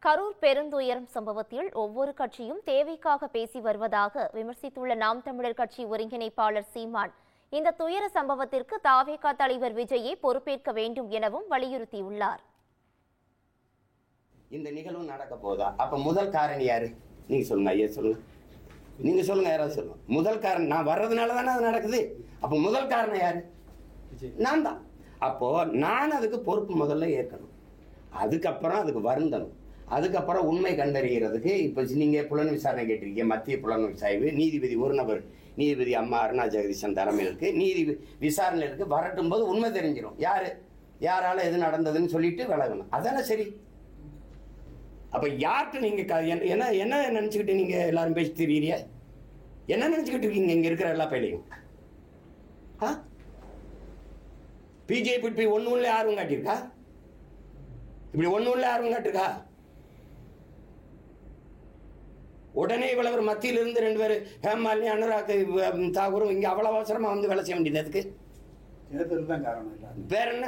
கரூர் பெருந்துயரம் சம்பவத்தில் ஒவ்வொரு கட்சியும் தேவைக்காக பேசி வருவதாக விமர்சித்துள்ள நாம் தமிழர் கட்சி ஒருங்கிணைப்பாளர் சீமான் இந்த துயர சம்பவத்திற்கு தாவேகா தலைவர் விஜயே பொறுப்பேற்க வேண்டும் எனவும் வலியுறுத்தியுள்ளார். இந்த நிகழ்வு நடக்க போதா? அப்ப முதல் காரணி யாரு? நீங்க சொல்லுங்க ஐயா, சொல்லுங்க. நீங்க சொல்லுங்க, யாராவது சொல்லுங்க. முதல் காரணம் நான் வர்றதுனால தானே அது நடக்குது. அப்ப முதல் காரணம் யாரு? நான் தான். அப்போ நான் அதுக்கு பொறுப்பு முதல்ல ஏற்கணும், அதுக்கப்புறம் அதுக்கு வருந்தணும், அதுக்கப்புறம் உண்மை கண்டறிகிறதுக்கு இப்போ நீங்க புலன் விசாரணை கேட்டிருக்கீங்க. மத்திய புலன் விசாரணை நீதிபதி ஒரு நபர், நீதிபதி அம்மா அருணா ஜெகதீசன் தலைமையில் இருக்கு. நீதி விசாரணை இருக்கு. வரட்டும் போது உண்மை தெரிஞ்சிடும், யாரால எது நடந்ததுன்னு சொல்லிட்டு விலகணும். அதானே சரி. அப்ப யார்கிட்ட நீங்க என்ன என்ன நினைச்சுக்கிட்டு நீங்க எல்லாரும் பேசி தெரியுறிய? என்ன நினைச்சுக்கிட்டு இருக்கீங்க இங்க இருக்கிற எல்லா பயிலையும்? பிஜேபி இப்படி ஒண்ணுல ஆர்வம் காட்டியிருக்கா? இப்படி ஒண்ணுல ஆர்வம் காட்டிருக்கா? உடனே இவ்வளவு மத்தியில இருந்து 2 பேர் ஹேமாலினி அனுராக் தாக்கூரும் இங்க அவ்வளவு அவசரமா வந்து வேலை செய்ய வேண்டியது அதுக்கு தேர்தல் தான் காரணம். வேற என்ன?